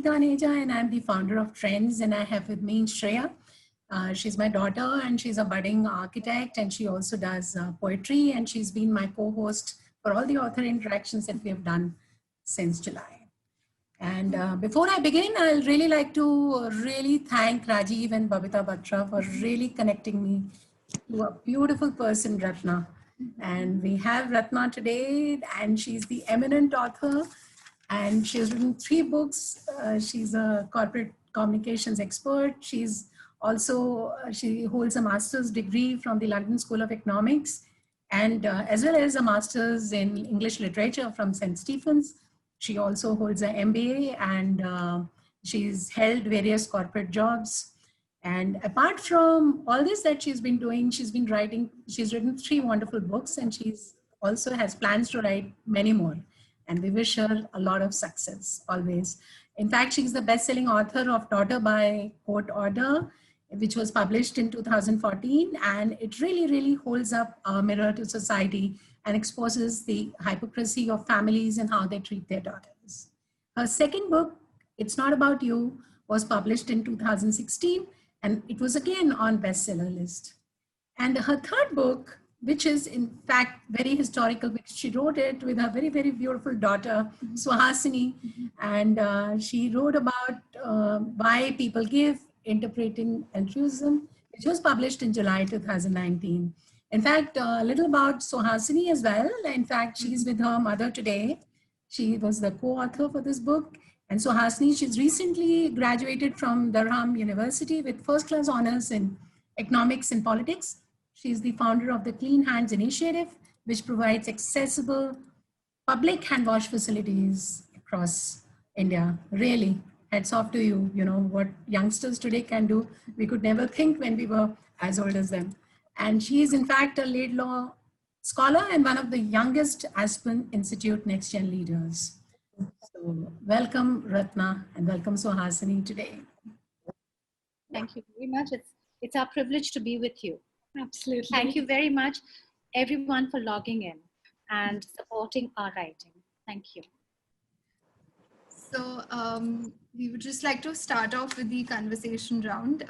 Neeta Aneja, and I'm the founder of Trends, and I have with me Shreya. She's my daughter, and she's a budding architect, and she also does poetry, and she's been my co-host for all the author interactions that we have done since July. And before I begin, I'll really like to really thank Rajiv and Babita Batra for really connecting me to a beautiful person, Ratna. And we have Ratna today, and she's the eminent author, and she has written 3 books. She's a corporate communications expert. She's also, she holds a master's degree from the London School of Economics, and as well as a master's in English literature from St. Stephen's. She also holds an MBA, and she's held various corporate jobs. And apart from all this that she's been doing, she's written 3 wonderful books, and she's also has plans to write many more. And we wish her a lot of success always. In fact, she's the best-selling author of Daughter by Court Order, which was published in 2014. And it really, really holds up a mirror to society and exposes the hypocrisy of families and how they treat their daughters. Her second book, It's Not About You, was published in 2016. And it was again on bestseller list. And her third book, which is in fact very historical, because she wrote it with her very, very beautiful daughter, Suhasini. And she wrote about why people give, interpreting altruism, which was published in July 2019. In fact, a little about Suhasini as well. In fact, she's with her mother today. She was the co-author for this book. And so Suhasini, she's recently graduated from Durham University with first-class honors in economics and politics. She's the founder of the Clean Hands Initiative, which provides accessible public hand wash facilities across India. Really, hats off to you. You know, what youngsters today can do, we could never think when we were as old as them. And she is in fact a late law scholar and one of the youngest Aspen Institute Next Gen leaders. So welcome Ratna and welcome Suhasini today. Thank you very much. It's our privilege to be with you. Absolutely. Thank you very much, everyone, for logging in and supporting our writing. Thank you. So we would just like to start off with the conversation round.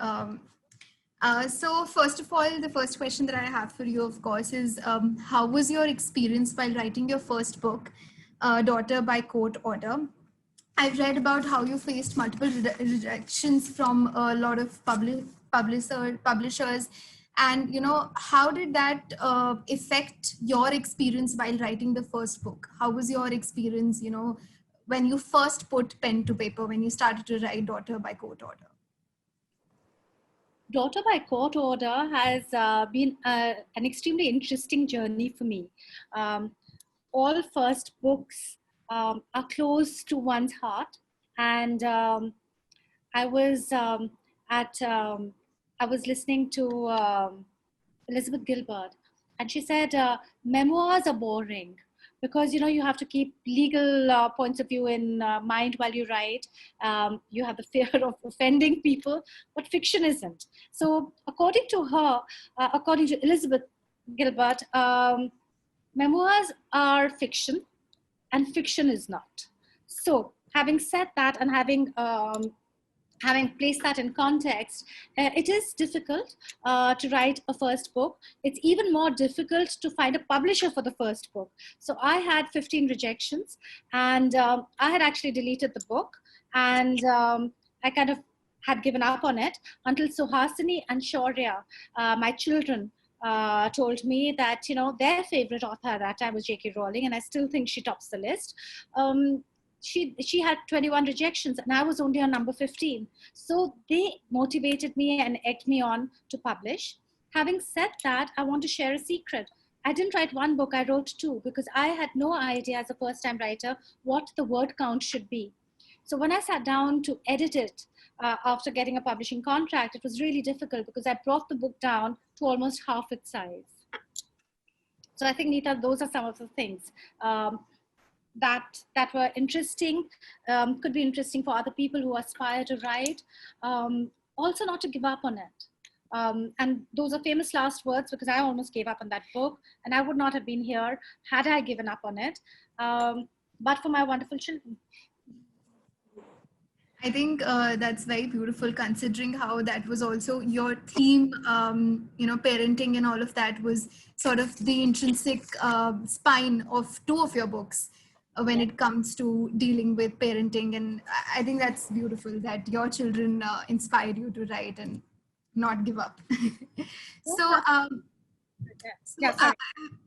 So first of all, the first question that I have for you, of course, is how was your experience while writing your first book, Daughter by Court Order? I've read about how you faced multiple rejections from a lot of publishers. And, you know, how did that affect your experience while writing the first book? How was your experience, you know, when you first put pen to paper, when you started to write Daughter by Court Order? Daughter by Court Order has been an extremely interesting journey for me. All first books are close to one's heart. And I was listening to Elizabeth Gilbert, and she said, memoirs are boring because, you know, you have to keep legal points of view in mind while you write. You have the fear of offending people, but fiction isn't. So according to her, according to Elizabeth Gilbert, memoirs are fiction and fiction is not. So having said that and having placed that in context, it is difficult to write a first book. It's even more difficult to find a publisher for the first book. So I had 15 rejections, and I had actually deleted the book, and I kind of had given up on it until Suhasini and Shreya, my children, told me that, you know, their favorite author at that time was J.K. Rowling, and I still think she tops the list. She had 21 rejections and I was only on number 15. So they motivated me and egged me on to publish. Having said that, I want to share a secret. I didn't write 1 book, I wrote 2 because I had no idea as a first-time writer what the word count should be. So when I sat down to edit it after getting a publishing contract, it was really difficult because I brought the book down to almost half its size. So I think, Neeta, those are some of the things that were interesting, could be interesting for other people who aspire to write. Also not to give up on it. And those are famous last words because I almost gave up on that book and I would not have been here had I given up on it, but for my wonderful children. I think that's very beautiful, considering how that was also your theme. Parenting and all of that was sort of the intrinsic spine of two of your books when it comes to dealing with parenting. And I think that's beautiful that your children inspired you to write and not give up. so, um, Yeah, so sorry.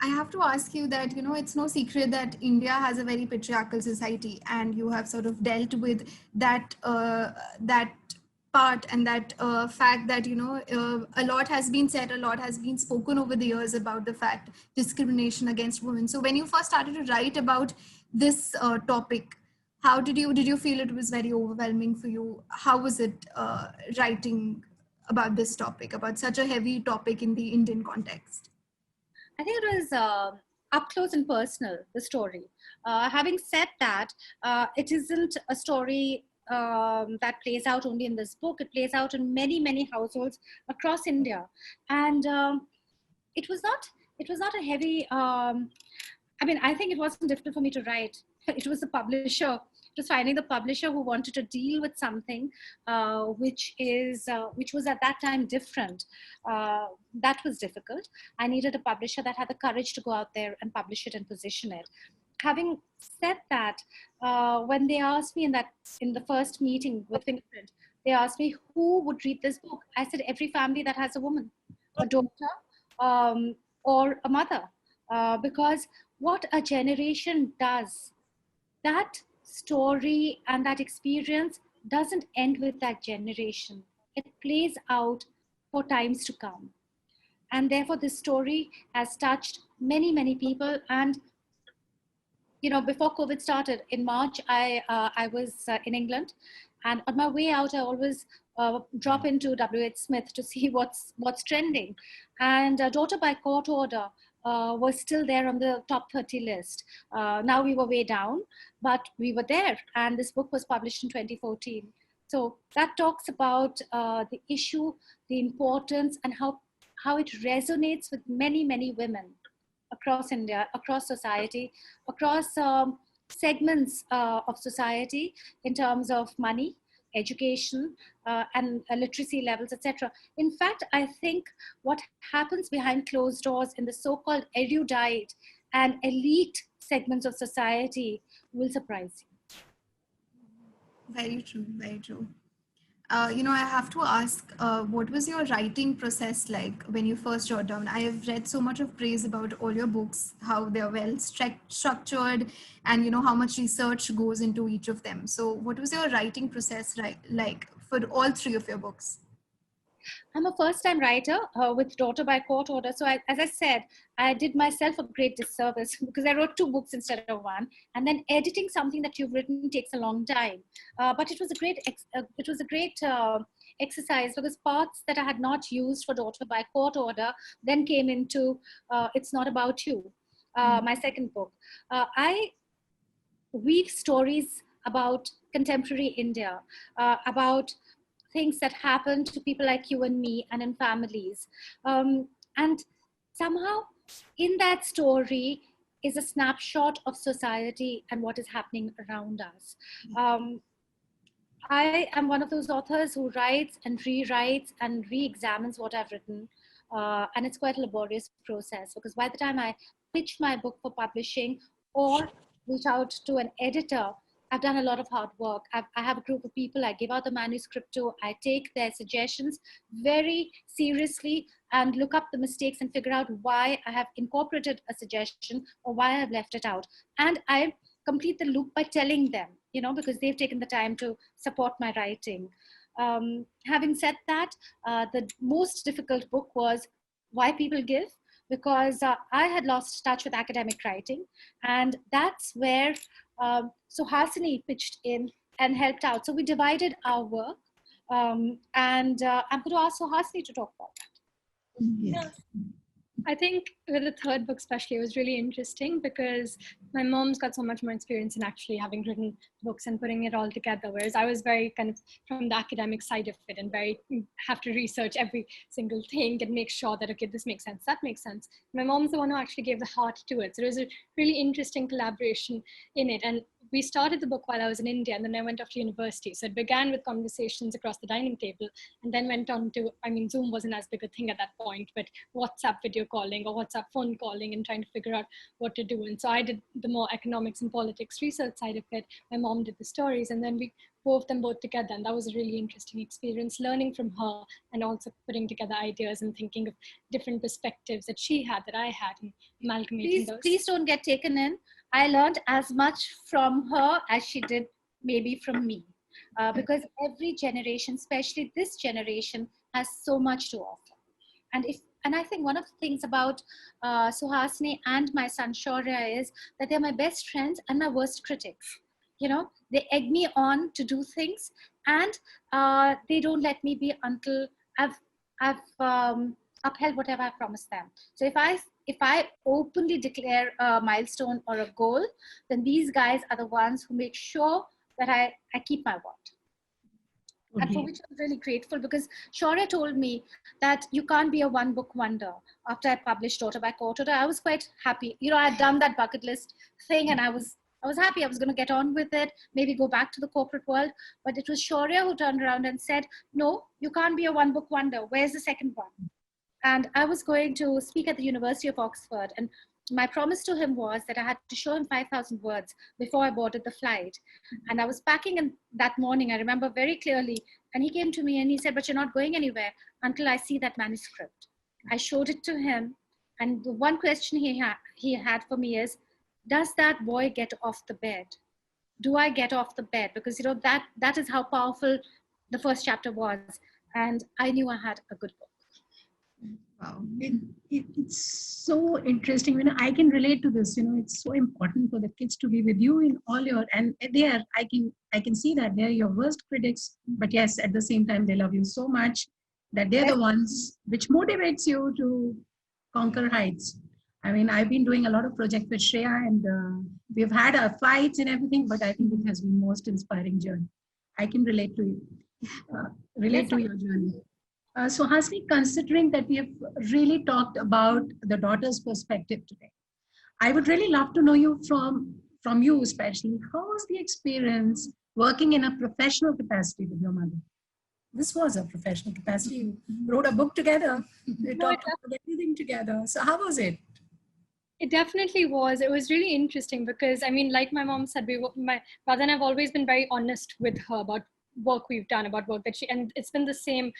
I have to ask you that, it's no secret that India has a very patriarchal society, and you have sort of dealt with that part and that fact that, a lot has been said, a lot has been spoken over the years about the fact discrimination against women. So when you first started to write about this topic, how did you feel it was very overwhelming for you? How was it writing about this topic, about such a heavy topic in the Indian context? I think it was up close and personal, the story. Having said that, it isn't a story that plays out only in this book. It plays out in many, many households across India. And it was not a heavy, I think it wasn't difficult for me to write. It was the publisher. It was finding the publisher who wanted to deal with something which was at that time different. That was difficult. I needed a publisher that had the courage to go out there and publish it and position it. Having said that, when they asked me in the first meeting with Fingerprint, they asked me who would read this book. I said every family that has a woman, a daughter, or a mother, because what a generation does, that story and that experience doesn't end with that generation. It plays out for times to come. And therefore, this story has touched many, many people. And, before COVID started in March, I was in England. And on my way out, I always drop into WH Smith to see what's trending. And Daughter by Court Order was still there on the top 30 list. Now we were way down, but we were there. And this book was published in 2014. So that talks about the issue, the importance, and how it resonates with many, many women across India, across society, across segments of society in terms of money, education, and literacy levels, etc. In fact, I think what happens behind closed doors in the so-called erudite and elite segments of society will surprise you. Very true, very true. I have to ask, what was your writing process like when you first jot down? I have read so much of praise about all your books, how they're well structured, and how much research goes into each of them. So, what was your writing process like for all three of your books? I'm a first-time writer with Daughter by Court Order. So as I said, I did myself a great disservice because I wrote 2 books instead of 1. And then editing something that you've written takes a long time. But it was a great exercise because parts that I had not used for Daughter by Court Order then came into It's Not About You, my second book. I weave stories about contemporary India, about things that happen to people like you and me and in families. And somehow in that story is a snapshot of society and what is happening around us. I am one of those authors who writes and rewrites and re-examines what I've written. And it's quite a laborious process because by the time I pitch my book for publishing or reach out to an editor, I've done a lot of hard work. I have a group of people I give out the manuscript to. I take their suggestions very seriously and look up the mistakes and figure out why I have incorporated a suggestion or why I've left it out. And I complete the loop by telling them, because they've taken the time to support my writing. Having said that, the most difficult book was Why People Give, because I had lost touch with academic writing. And that's where Suhasini pitched in and helped out. So we divided our work. And I'm going to ask Suhasini to talk about that. Yeah. I think with the third book especially, it was really interesting because my mom's got so much more experience in actually having written books and putting it all together, whereas I was very kind of from the academic side of it and very have to research every single thing and make sure that, okay, this makes sense, that makes sense. My mom's the one who actually gave the heart to it. So it was a really interesting collaboration in it. And we started the book while I was in India, and then I went off to university. So it began with conversations across the dining table, and then went on to, I mean, Zoom wasn't as big a thing at that point, but WhatsApp video calling or WhatsApp phone calling and trying to figure out what to do. And so I did the more economics and politics research side of it. My mom did the stories, and then we wove them both together. And that was a really interesting experience, learning from her and also putting together ideas and thinking of different perspectives that she had, that I had, and amalgamating those. Please don't get taken in. I learned as much from her as she did maybe from me. Because every generation, especially this generation, has so much to offer. And I think one of the things about Suhasini and my son Shaurya is that they're my best friends and my worst critics. You know, they egg me on to do things, and they don't let me be until I've upheld whatever I promised them. So if I openly declare a milestone or a goal, then these guys are the ones who make sure that I keep my word. Okay. And for which I'm really grateful, because Shaurya told me that you can't be a one book wonder. After I published Daughter by Quarter, I was quite happy. You know, I'd done that bucket list thing, and I was happy. I was going to get on with it, maybe go back to the corporate world. But it was Shaurya who turned around and said, no, you can't be a one book wonder. Where's the second one? And I was going to speak at the University of Oxford. And my promise to him was that I had to show him 5,000 words before I boarded the flight. And I was packing in that morning, I remember very clearly. And he came to me and he said, but you're not going anywhere until I see that manuscript. I showed it to him. And the one question he had for me is, does that boy get off the bed? Do I get off the bed? Because, you know, that is how powerful the first chapter was. And I knew I had a good book. Wow. It's so interesting. You know, I can relate to this. You know, it's so important for the kids to be with you in all your, and they are, I can see that they're your worst critics, but yes, at the same time, they love you so much that they're the ones which motivates you to conquer heights. I mean, I've been doing a lot of projects with Shreya, and we've had our fights and everything, but I think it has been most inspiring journey. I can relate to you, relate to your journey. So Hasni, considering that we have really talked about the daughter's perspective today, I would really love to know you from you especially. How was the experience working in a professional capacity with your mother? This was a professional capacity. You wrote a book together. You talked about everything together. So how was it? It definitely was. It was really interesting because, I mean, like my mom said, my brother and I have always been very honest with her about work we've done, about work that and it's been the same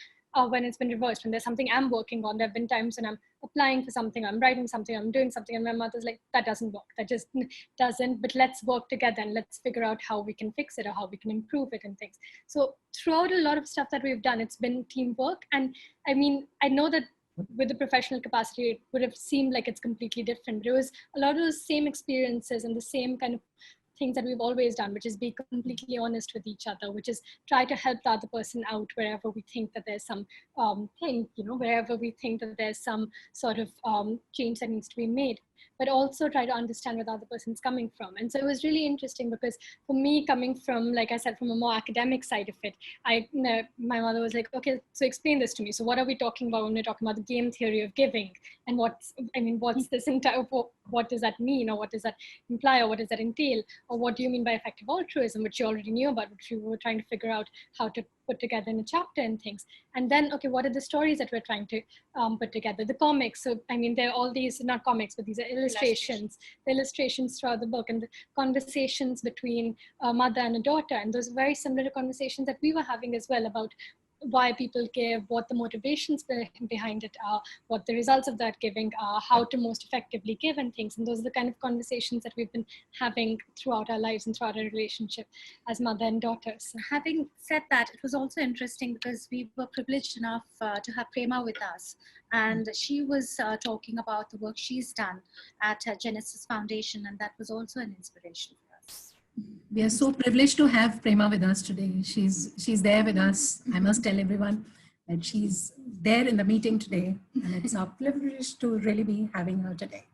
when it's been reversed. When there's something I'm working on, there have been times when I'm applying for something, I'm writing something, I'm doing something, and my mother's like, that doesn't work. That just doesn't, but let's work together and let's figure out how we can fix it or how we can improve it and things. So throughout a lot of stuff that we've done, it's been teamwork. And I mean, I know that with the professional capacity, it would have seemed like it's completely different, but it was a lot of those same experiences and the same kind of things that we've always done, which is be completely honest with each other, which is try to help the other person out wherever we think that there's some thing, you know, wherever we think that there's some sort of change that needs to be made, but also try to understand where the other person's coming from. And so it was really interesting because for me, coming from, like I said, from a more academic side of it, my mother was like, okay, so explain this to me. So what are we talking about when we're talking about the game theory of giving? And what's this entire, what does that mean? Or what does that imply? Or what does that entail? Or what do you mean by effective altruism, which you already knew about, which we were trying to figure out how to put together in a chapter and things. And then, okay, what are the stories that we're trying to put together? The comics. So, I mean, there are all these, not comics, but these are illustrations, the illustrations throughout the book, and the conversations between a mother and a daughter. And those are very similar to conversations that we were having as well about why people give, what the motivations behind it are, what the results of that giving are, how to most effectively give and things. And those are the kind of conversations that we've been having throughout our lives and throughout our relationship as mother and daughter. So, having said that, it was also interesting because we were privileged enough to have Prema with us. And she was talking about the work she's done at Genesis Foundation. And that was also an inspiration for us. We are so privileged to have Prema with us today. She's there with us. I must tell everyone that she's there in the meeting today, and it's our privilege to really be having her today.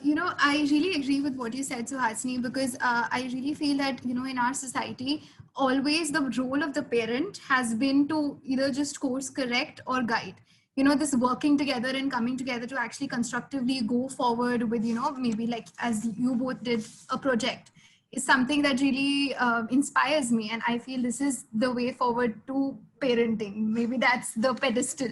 You know, I really agree with what you said, Suhasini, because I really feel that, you know, in our society, always the role of the parent has been to either just course correct or guide. You know, this working together and coming together to actually constructively go forward with, you know, maybe like as you both did, a project. is something that really inspires me, and I feel this is the way forward to parenting. Maybe that's the pedestal.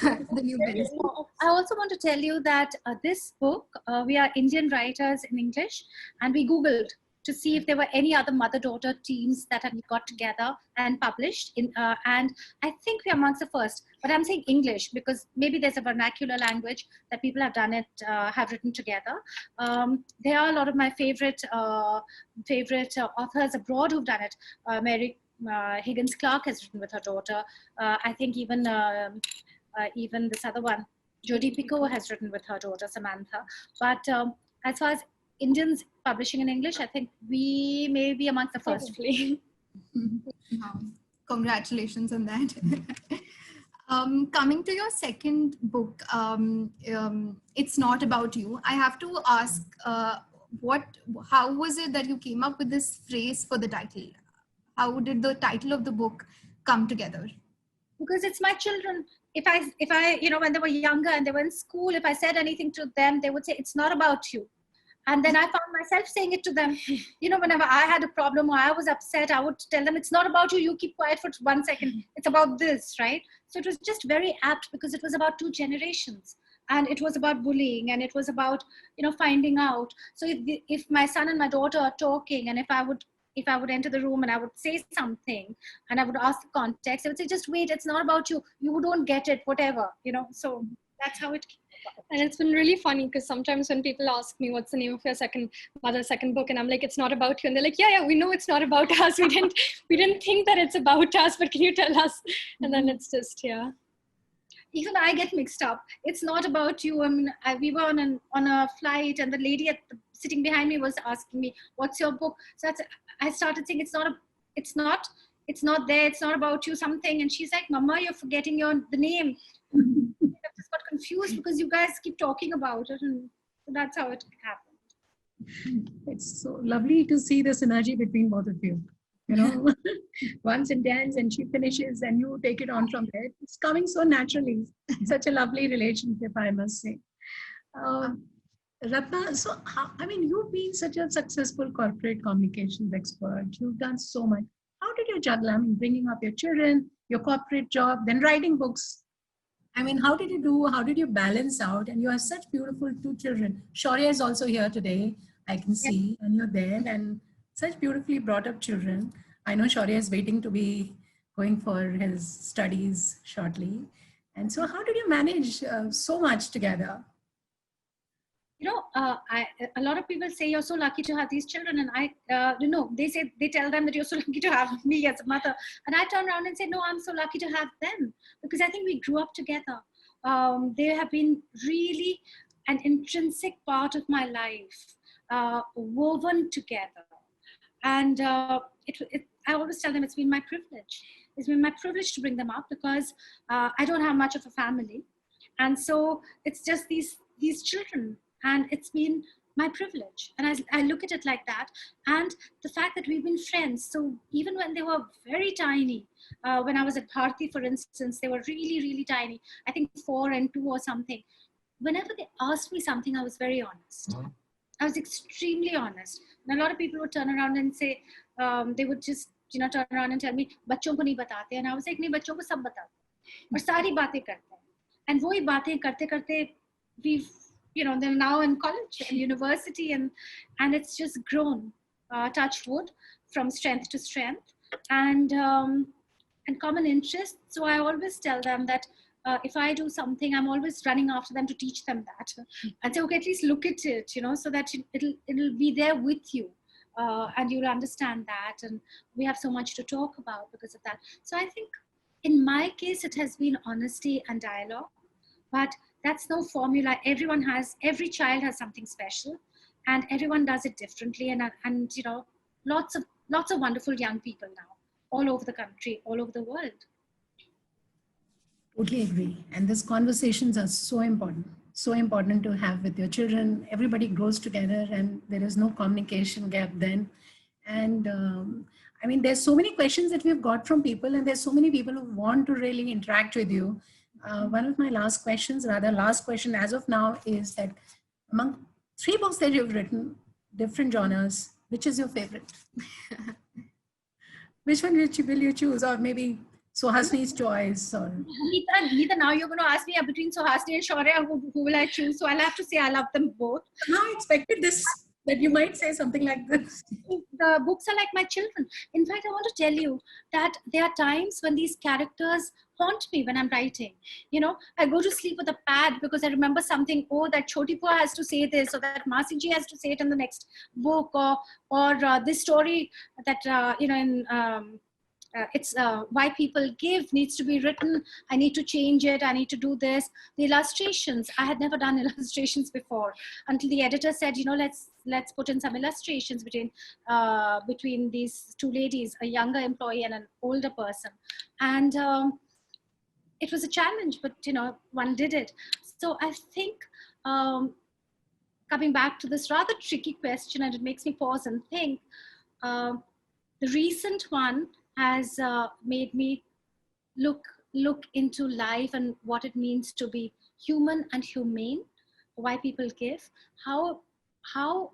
The new pedestal. I also want to tell you that this book, we are Indian writers in English, and we Googled to see if there were any other mother-daughter teams that had got together and published. And I think we're amongst the first, but I'm saying English because maybe there's a vernacular language that people have done it, have written together. There are a lot of my favorite authors abroad who've done it. Mary Higgins Clark has written with her daughter. I think even this other one, Jodi Picoult, has written with her daughter Samantha. But as far as Indians publishing in English, I think we may be amongst the first. Hopefully. Wow. Congratulations on that. Coming to your second book, It's Not About You, I have to ask, how was it that you came up with this phrase for the title? How did the title of the book come together? Because it's my children. If I, when they were younger and they were in school, if I said anything to them, they would say, it's not about you. And then I found myself saying it to them. Whenever I had a problem or I was upset, I would tell them, it's not about you. You keep quiet for 1 second. It's about this, right? So it was just very apt because it was about 2 generations. And it was about bullying, and it was about, finding out. So if my son and my daughter are talking, and if I would enter the room and I would say something and I would ask the context, I would say, just wait, it's not about you. You don't get it, whatever, So that's how it came about. And it's been really funny because sometimes when people ask me, what's the name of your second book? And I'm like, it's not about you. And they're like, yeah, we know it's not about us. We didn't think that it's about us, but can you tell us? And then it's just, yeah. Even I get mixed up. It's not about you. I mean, we were on a flight, and the lady sitting behind me was asking me, "What's your book?" So I started saying, "It's not there. It's not about you. Something." And she's like, "Mama, you're forgetting the name." I just got confused because you guys keep talking about it, and so that's how it happened. It's so lovely to see the synergy between both of you. One sentence and she finishes and you take it on from there. It's coming so naturally. Such a lovely relationship, I must say. Ratna, so you've been such a successful corporate communications expert. You've done so much. How did you juggle? Bringing up your children, your corporate job, then writing books. How did you do? How did you balance out? And you have such beautiful 2 children. Shaurya is also here today. I can see, and you're there, and such beautifully brought up children. I know Shaurya is waiting to be going for his studies shortly. And so how did you manage so much together? A lot of people say you're so lucky to have these children, and they tell them that you're so lucky to have me as a mother, and I turn around and say, no, I'm so lucky to have them because I think we grew up together. They have been really an intrinsic part of my life, woven together, and I always tell them it's been my privilege. It's been my privilege to bring them up because I don't have much of a family, and so it's just these children. And it's been my privilege. And I look at it like that. And the fact that we've been friends. So even when they were very tiny, when I was at Bharti, for instance, they were really, really tiny. I think 4 and 2 or something. Whenever they asked me something, I was very honest. I was extremely honest. And a lot of people would turn around and say, they would just, turn around and tell me, "Bachon ko nahi batate." And I was like, "Nahi, bachon ko sab batate." Aur sari baatein karte hain. And wohi baatein karte, we've, they're now in college and university, and it's just grown, touch wood, from strength to strength, and common interest. So I always tell them that if I do something, I'm always running after them to teach them that, and say, okay, at least look at it, so that it'll be there with you, and you'll understand that, and we have so much to talk about because of that. So I think in my case, it has been honesty and dialogue, but that's no formula. Every child has something special, and everyone does it differently. And lots of wonderful young people now, all over the country, all over the world. Totally agree. And these conversations are so important to have with your children. Everybody grows together, and there is no communication gap then. And there's so many questions that we've got from people, and there's so many people who want to really interact with you. One of my last question as of now is that among 3 books that you've written, different genres, Which is your favorite? Which one will you choose? Or maybe Suhasini's choice? Or Neeta, now you're going to ask me between Suhasini and Shreya, who will I choose? So I'll have to say I love them both. now I expected this, that you might say something like this. The books are like my children. In fact, I want to tell you that there are times when these characters haunt me when I'm writing. You know, I go to sleep with a pad because I remember something, oh, that Chotipur has to say this, or that Masiji has to say it in the next book, or this story that, it's Why People Give needs to be written. I need to change it. I need to do this. The illustrations, I had never done illustrations before until the editor said, let's put in some illustrations between these two ladies, a younger employee and an older person. And it was a challenge, but one did it. So I think coming back to this rather tricky question, and it makes me pause and think, the recent one has made me look into life and what it means to be human and humane. Why People Give, how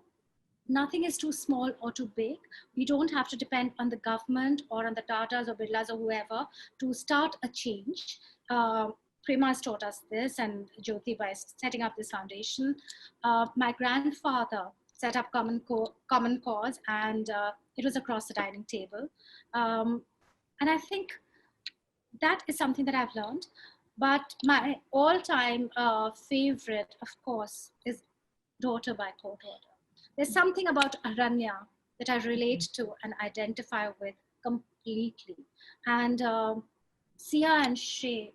nothing is too small or too big. We don't have to depend on the government or on the Tatas or Birlas or whoever to start a change. Prema has taught us this, and Jyoti by setting up this foundation. My grandfather set up Common Cause, and it was across the dining table. And I think that is something that I've learned. But my all-time favorite, of course, is Daughter by Co-Daughter. There's something about Aranya that I relate to and identify with completely. And Sia and Shay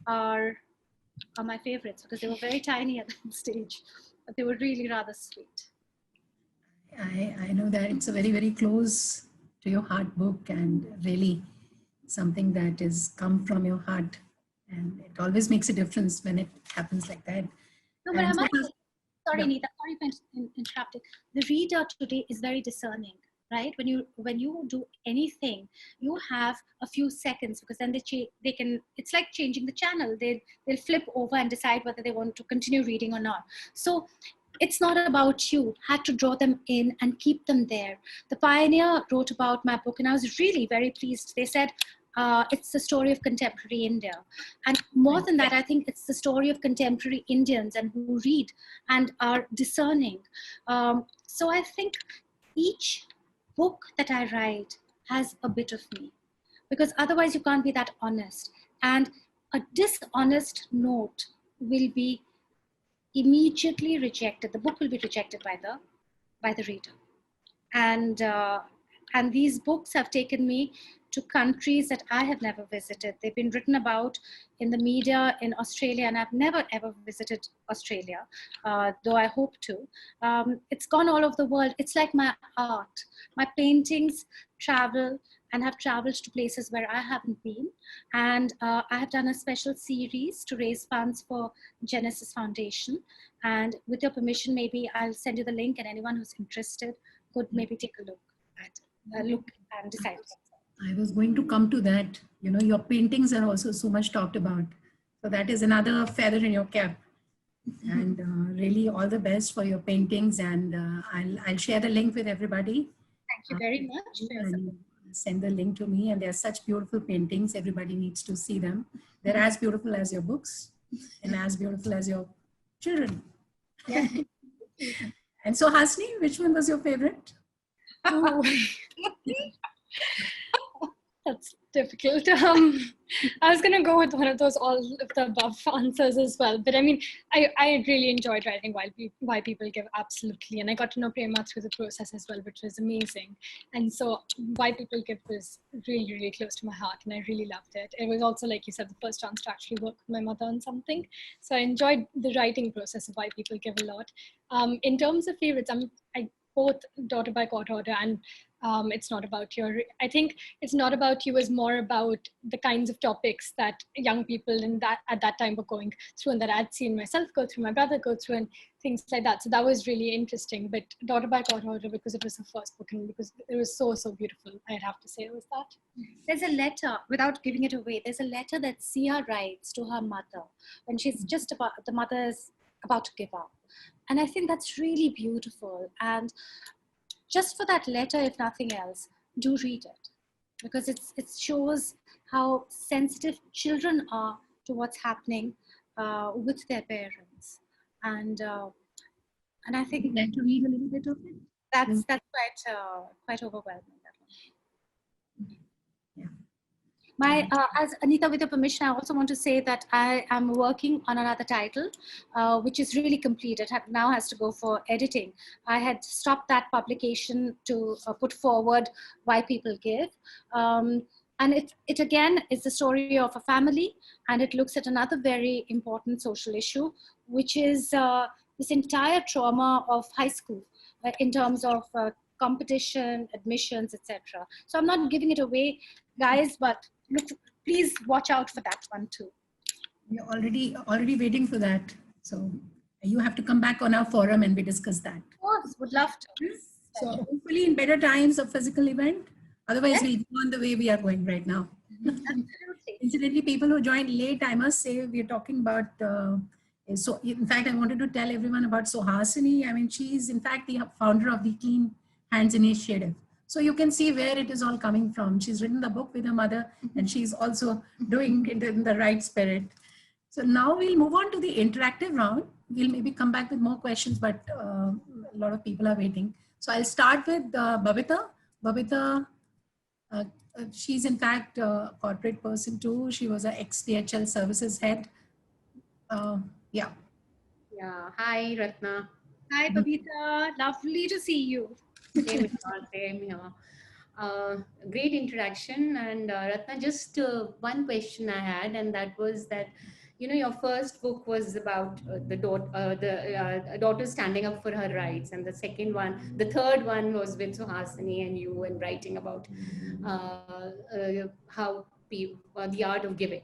are my favorites because they were very tiny at that stage, but they were really rather sweet. I know that it's a very, very close to your heart book, and really something that is come from your heart, and it always makes a difference when it happens like that. No, but sorry, yeah. Neeta, sorry if I interrupted. The reader today is very discerning, right? When you do anything, you have a few seconds, because then they can. It's like changing the channel. They'll flip over and decide whether they want to continue reading or not. So it's not about you. Had to draw them in and keep them there. The Pioneer wrote about my book, and I was really very pleased. They said, it's the story of contemporary India. And more than that, I think it's the story of contemporary Indians and who read and are discerning. So I think each book that I write has a bit of me, because otherwise you can't be that honest. And a dishonest note will be immediately rejected. The book will be rejected by the reader. And these books have taken me to countries that I have never visited. They've been written about in the media in Australia, and I've never ever visited Australia, though I hope to. It's gone all over the world. It's like my art. My paintings travel and have traveled to places where I haven't been. And I have done a special series to raise funds for Genesis Foundation. And with your permission, maybe I'll send you the link, and anyone who's interested could maybe take a look and decide. I was going to come to that. Your paintings are also so much talked about. So that is another feather in your cap. And really all the best for your paintings. And I'll share the link with everybody. Thank you very much. Send the link to me. And they're such beautiful paintings. Everybody needs to see them. They're as beautiful as your books and as beautiful as your children. Yeah. And so Hasni, which one was your favorite? Oh. That's difficult. I was going to go with one of those all of the above answers as well. But I mean, I really enjoyed writing Why People Give, absolutely. And I got to know Prema through the process as well, which was amazing. And so Why People Give was really, really close to my heart, and I really loved it. It was also, like you said, the first chance to actually work with my mother on something. So I enjoyed the writing process of Why People Give a lot. In terms of favorites, I both Daughter by Co-Daughter and It's Not About You. I think It's Not About You was more about the kinds of topics that young people at that time were going through, and that I'd seen myself go through, my brother go through, and things like that. So that was really interesting. But Daughter by Co-Daughter, because it was her first book and because it was so, so beautiful, I'd have to say it was that. There's a letter, without giving it away, there's a letter that Sia writes to her mother when she's the mother is about to give up. And I think that's really beautiful. And just for that letter, if nothing else, do read it, because it shows how sensitive children are to what's happening with their parents. And I Would you think like to read a little bit of it? that's quite overwhelming. Yeah. As Anita, with your permission, I also want to say that I am working on another title, which is really complete. It now has to go for editing. I had stopped that publication to put forward Why People Give. And it again is the story of a family, and it looks at another very important social issue, which is this entire trauma of high school in terms of competition, admissions, etc. So I'm not giving it away, guys, but look, please watch out for that one too. We're already waiting for that. So you have to come back on our forum and we discuss that. Of course, would love to. So hopefully in better times of physical event. Otherwise, we'll go on the way we are going right now. Absolutely. Incidentally, people who joined late, I must say, we're talking about, so in fact, I wanted to tell everyone about Suhasini. I mean, she's in fact the founder of the Clean Hands Initiative. So you can see where it is all coming from. She's written the book with her mother, and she's also doing it in the right spirit. So now we'll move on to the interactive round. We'll maybe come back with more questions, but a lot of people are waiting. So I'll start with Babita. Babita, she's in fact a corporate person too. She was an ex-DHL services head. Yeah. Yeah. Hi, Ratna. Hi, Babita. Lovely to see you. Same here. Great interaction. And Ratna, just one question I had, and that was that, you know, your first book was about the daughter standing up for her rights, and the third one was with Suhasini and you, and writing about how the art of giving.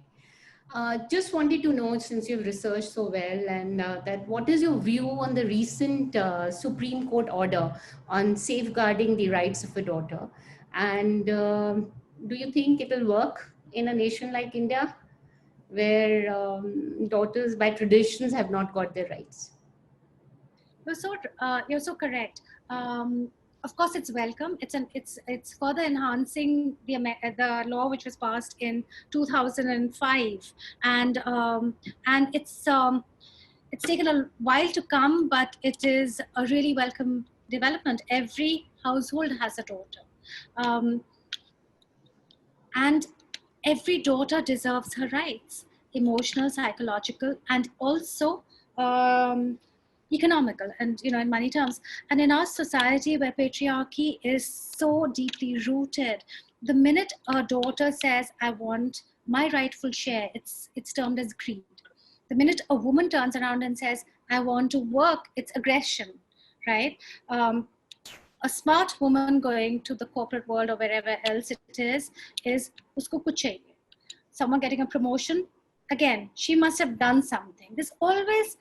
Just wanted to know, since you've researched so well, and that what is your view on the recent Supreme Court order on safeguarding the rights of a daughter? And do you think it will work in a nation like India, where daughters by traditions have not got their rights? You're so correct. Of course, it's welcome. It's further enhancing the law which was passed in 2005, and it's taken a while to come, but it is a really welcome development. Every household has a daughter, and every daughter deserves her rights, emotional, psychological, and also economical, and in money terms. And in our society where patriarchy is so deeply rooted, the minute a daughter says, I want my rightful share, it's termed as greed. The minute a woman turns around and says, I want to work, it's aggression, right? A smart woman going to the corporate world or wherever else it is usko kuch chahiye. Someone getting a promotion, again, she must have done something. There's always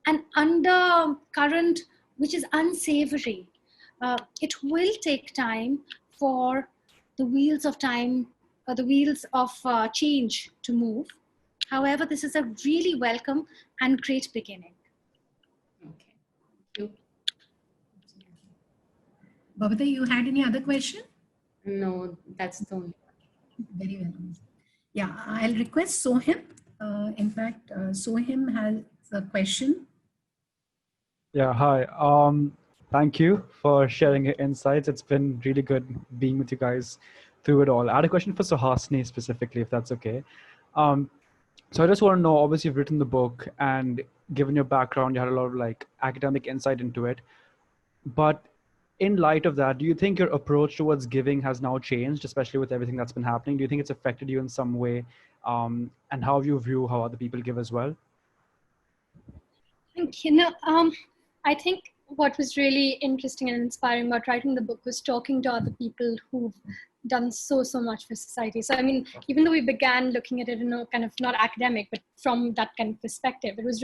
an undercurrent which is unsavory. It will take time for the wheels of time, the wheels of change to move. However, this is a really welcome and great beginning. Okay. Thank you. Babita, you had any other question? No, that's the only one. Very well. Yeah, I'll request Sohim. In fact, Sohim has a question. Yeah, hi. Thank you for sharing your insights. It's been really good being with you guys through it all. I had a question for Suhasini specifically, if that's okay. So I just want to know, obviously you've written the book, and given your background, you had a lot of academic insight into it. But in light of that, do you think your approach towards giving has now changed, especially with everything that's been happening? Do you think it's affected you in some way? And how you view how other people give as well? I think what was really interesting and inspiring about writing the book was talking to other people who've done so much for society. So, I mean, even though we began looking at it in a kind of not academic, but from that kind of perspective, it was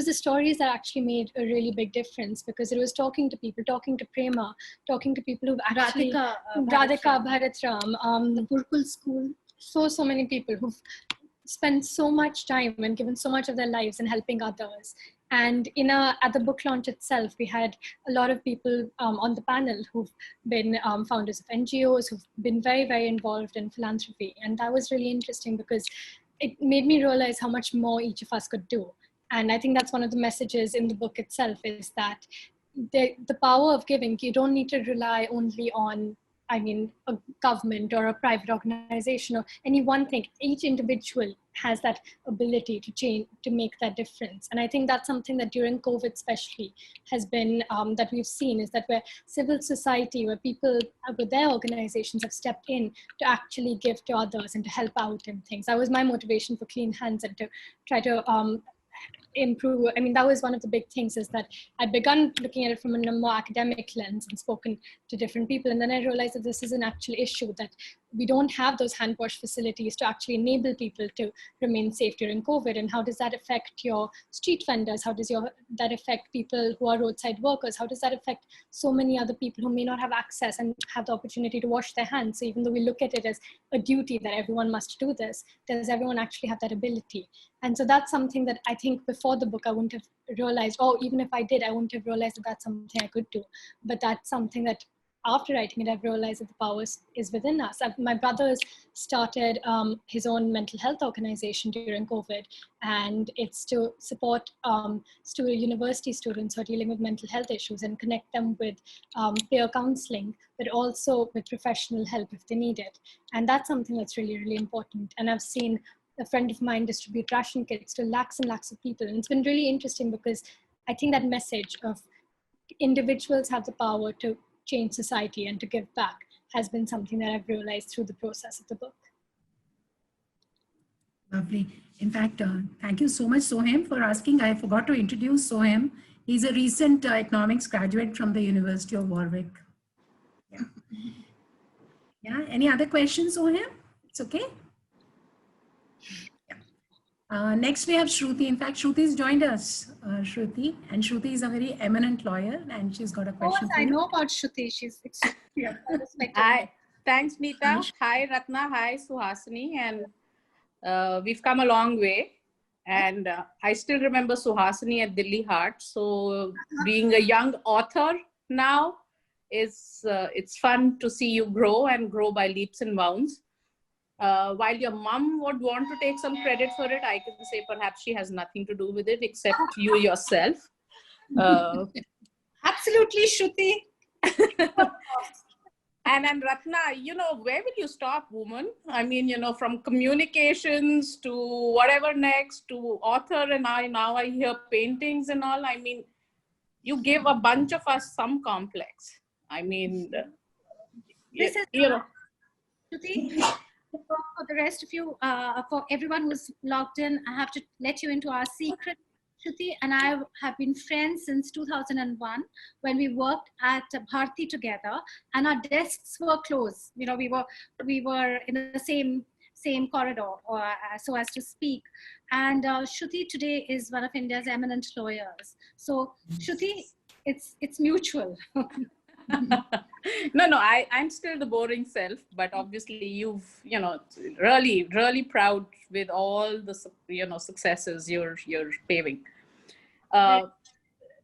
the stories that actually made a really big difference, because it was talking to people, talking to Prema, talking to people who've actually, Radhika Bharatram, the Gurukul school, so many people who've spent so much time and given so much of their lives in helping others. And at the book launch itself, we had a lot of people on the panel who've been founders of NGOs, who've been very, very involved in philanthropy. And that was really interesting because it made me realize how much more each of us could do. And I think that's one of the messages in the book itself, is that the power of giving, you don't need to rely only on, I mean, a government or a private organization or any one thing. Each individual has that ability to change, to make that difference. And I think that's something that during COVID especially has been, that we've seen, is that where civil society, where people with their organizations have stepped in to actually give to others and to help out in things. That was my motivation for Clean Hands, and to try to improve. I mean, that was one of the big things, is that I'd begun looking at it from a more academic lens and spoken to different people. And then I realized that this is an actual issue, that we don't have those hand wash facilities to actually enable people to remain safe during COVID. And how does that affect your street vendors? How does that affect people who are roadside workers? How does that affect so many other people who may not have access and have the opportunity to wash their hands? So even though we look at it as a duty that everyone must do this, does everyone actually have that ability? And so that's something that I think before the book, I wouldn't have realized, or even if I did, I wouldn't have realized that that's something I could do. But that's something that after writing it, I've realized that the power is within us. My brother's started his own mental health organization during COVID, and it's to support university students who are dealing with mental health issues and connect them with peer counseling, but also with professional help if they need it. And that's something that's really, really important. And I've seen a friend of mine distribute ration kits to lakhs and lakhs of people. And it's been really interesting because I think that message of individuals have the power to change society and to give back has been something that I've realized through the process of the book. Lovely. In fact, thank you so much, Sohem, for asking. I forgot to introduce Sohem. He's a recent economics graduate from the University of Warwick. Yeah. Yeah. Any other questions, Sohem? It's okay. Next, we have Shruti. In fact, Shruti's joined us, Shruti. And Shruti is a very eminent lawyer, and she's got a question. I know about Shruti. She's yeah. Hi. Thanks, Neeta. Hi, Ratna. Hi, Suhasini. And we've come a long way. And I still remember Suhasini at Delhi Heart. So being a young author now, it's fun to see you grow and grow by leaps and bounds. While your mom would want to take some credit for it, I can say perhaps she has nothing to do with it except you yourself. Absolutely, Shruti. And Ratna, where will you stop, woman? I mean, from communications to whatever next, to author, and now I hear paintings and all. I mean, you give a bunch of us some complex. I mean, this is, Shruti, for the rest of you, for everyone who's logged in, I have to let you into our secret. Shruti and I have been friends since 2001 when we worked at Bharti together, and our desks were close. We were in the same corridor, so as to speak. And Shruti today is one of India's eminent lawyers. So Shruti, it's mutual. No, I'm still the boring self, but obviously you've, really, really proud with all the, successes you're paving.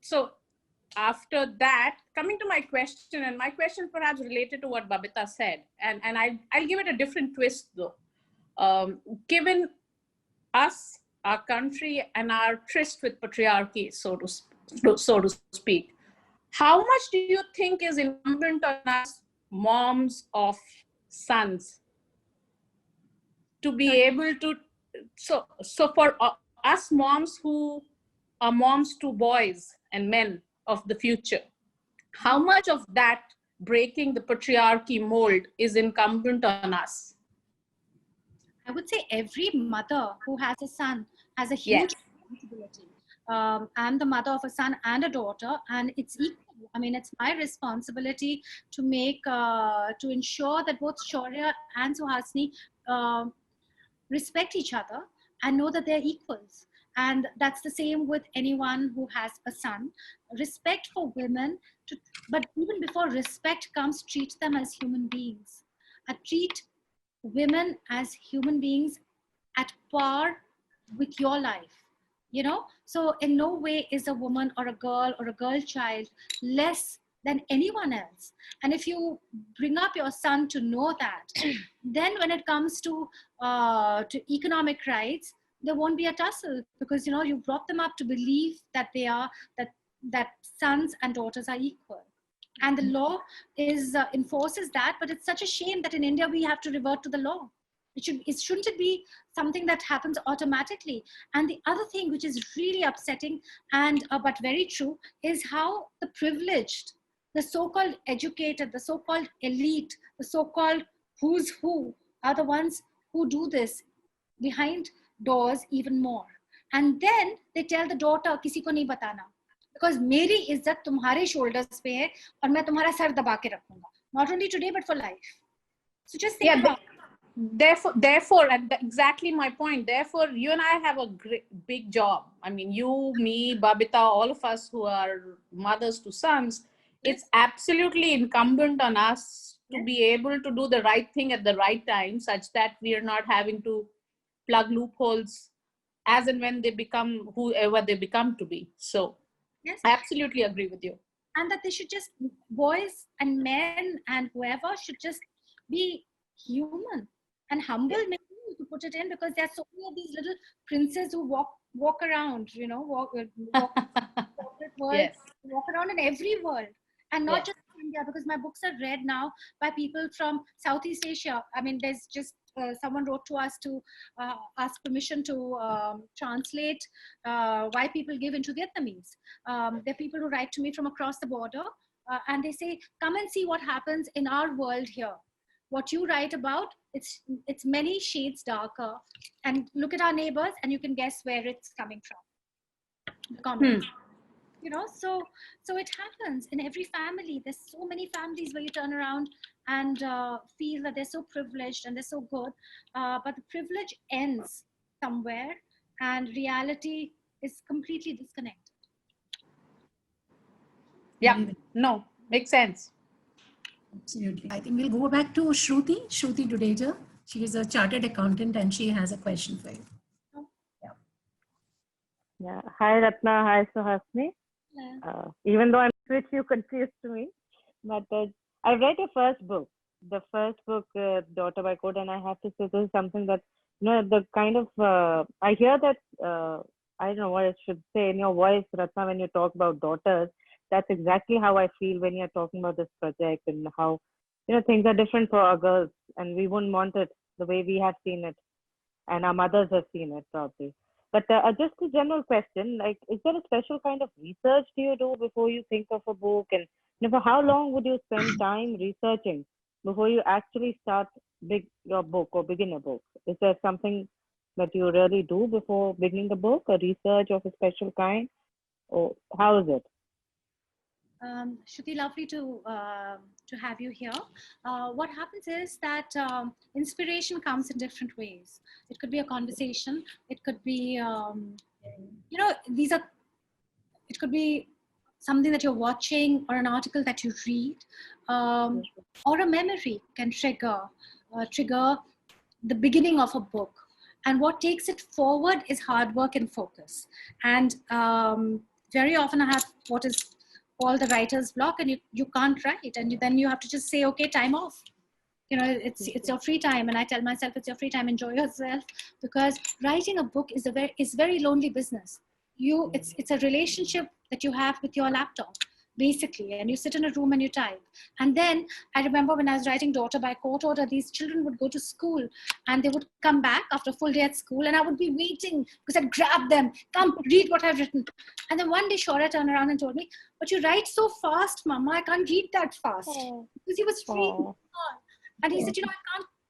So after that, coming to my question, and my question perhaps related to what Babita said, and I'll give it a different twist though. Given us, our country, and our tryst with patriarchy, so to speak, how much do you think is incumbent on us, moms of sons, to be able to, so for us moms who are moms to boys and men of the future, how much of that breaking the patriarchy mold is incumbent on us? I would say every mother who has a son has a huge responsibility. I'm the mother of a son and a daughter, and it's equal. I mean, it's my responsibility to to ensure that both Shaurya and Suhasini respect each other and know that they're equals. And that's the same with anyone who has a son. Respect for women, but even before respect comes, treat them as human beings. Treat women as human beings at par with your life. So in no way is a woman or a girl child less than anyone else. And if you bring up your son to know that, then when it comes to economic rights, there won't be a tussle, because you brought them up to believe that they are that sons and daughters are equal. And the law enforces that, but it's such a shame that in India we have to revert to the law. Shouldn't it be something that happens automatically? And the other thing which is really upsetting and but very true is how the privileged, the so-called educated, the so-called elite, the so-called who's who are the ones who do this behind doors even more. And then they tell the daughter, किसी को नहीं बताना, because मेरी इज्जत तुम्हारे shoulders पे है और मैं तुम्हारा सर दबा के रखूंगा, not only today but for life. So just think about it. Therefore, and exactly my point, therefore you and I have a big job. I mean, you, me, Babita, all of us who are mothers to sons, it's absolutely incumbent on us to be able to do the right thing at the right time, such that we are not having to plug loopholes as and when they become whoever they become to be. So yes, I absolutely agree with you. And that they should just, boys and men and whoever should just be human and humble, maybe to put it in, because there are so many of these little princes who walk around, walk world, walk around in every world, and not just in India, because my books are read now by people from Southeast Asia. I mean, there's just someone wrote to us to ask permission to translate Why People Give into Vietnamese. There are people who write to me from across the border, and they say, come and see what happens in our world here. What you write about, it's many shades darker, and look at our neighbors and you can guess where it's coming from. The comments. So it happens in every family. There's so many families where you turn around and feel that they're so privileged and they're so good, but the privilege ends somewhere and reality is completely disconnected. Yeah, no, makes sense. Absolutely. I think we'll go back to Shruti Dudeja. She is a chartered accountant and she has a question for you. Yeah. Hi, Ratna. Hi, Suhasini. Even though I'm switch, you confused me. But I read your first book, Daughter by Code, and I have to say this is something that, the kind of, I hear that, I don't know what I should say in your voice, Ratna, when you talk about daughters. That's exactly how I feel when you're talking about this project and how, things are different for our girls and we wouldn't want it the way we have seen it and our mothers have seen it probably. But just a general question, like, is there a special kind of research do you do before you think of a book? And for how long would you spend time researching before you actually start your book or begin a book? Is there something that you really do before beginning the book, a research of a special kind? Or how is it? Shruti, lovely to have you here. What happens is that inspiration comes in different ways. It could be a conversation. It could be, it could be something that you're watching or an article that you read, or a memory can trigger the beginning of a book. And what takes it forward is hard work and focus. And very often I have what is called the writer's block, and you can't write, and then you have to just say, okay, time off. It's your free time, and I tell myself it's your free time, enjoy yourself, because writing a book is very lonely business. It's a relationship that you have with your laptop, basically, and you sit in a room and you type. And then I remember when I was writing Daughter by Court Order, these children would go to school and they would come back after a full day at school, and I would be waiting because I'd grab them, come read what I've written. And then one day Shora turned around and told me, but you write so fast, Mama, I can't read that fast. Because he was free. And he said,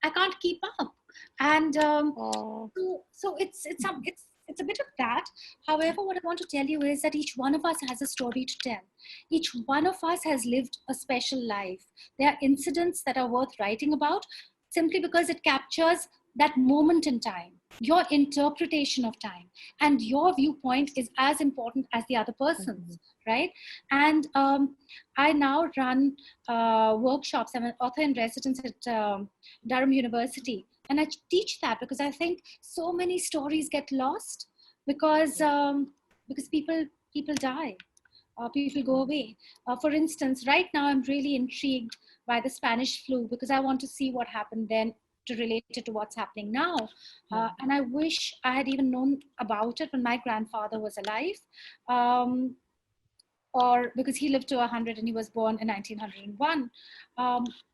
I can't keep up. And so it's a bit of that. However, what I want to tell you is that each one of us has a story to tell. Each one of us has lived a special life. There are incidents that are worth writing about simply because it captures that moment in time, your interpretation of time, and your viewpoint is as important as the other person's, right? And I now run workshops. I'm an author in residence at Durham University. And I teach that because I think so many stories get lost because people die, people go away. For instance, right now I'm really intrigued by the Spanish flu because I want to see what happened then to relate it to what's happening now. And I wish I had even known about it when my grandfather was alive, or because he lived to 100 and he was born in 1901.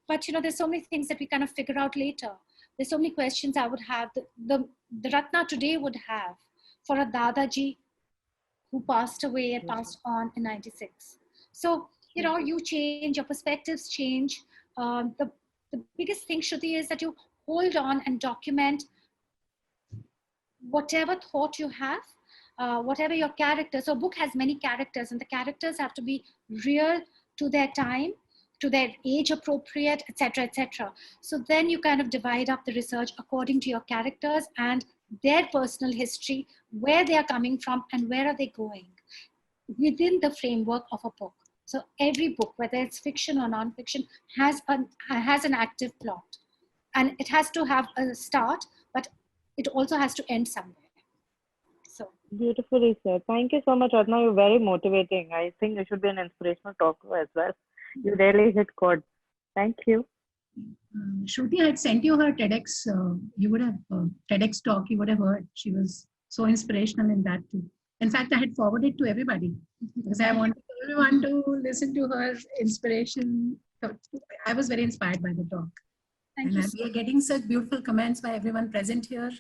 But there's so many things that we kind of figure out later. There's so many questions I would have, the Ratna today would have for a Dadaji who passed away and passed on in 96. So, you change, your perspectives change. The biggest thing, Shruti, is that you hold on and document whatever thought you have, whatever your character. So a book has many characters, and the characters have to be real to their time, to their age appropriate, etc., etc. So then you kind of divide up the research according to your characters and their personal history, where they are coming from and where are they going within the framework of a book. So every book, whether it's fiction or non-fiction, has an active plot, and it has to have a start, but it also has to end somewhere. So Beautifully said. Thank you so much, Ratna. You're very motivating. I think you should be an inspirational talker as well. You really hit chord. Thank you. Shruti had sent you her TEDx. You would have TEDx talk. You would have heard. She was so inspirational in that too. In fact, I had forwarded to everybody because I wanted everyone to listen to her inspiration. I was very inspired by the talk. thank you. We are getting such beautiful comments by everyone present here.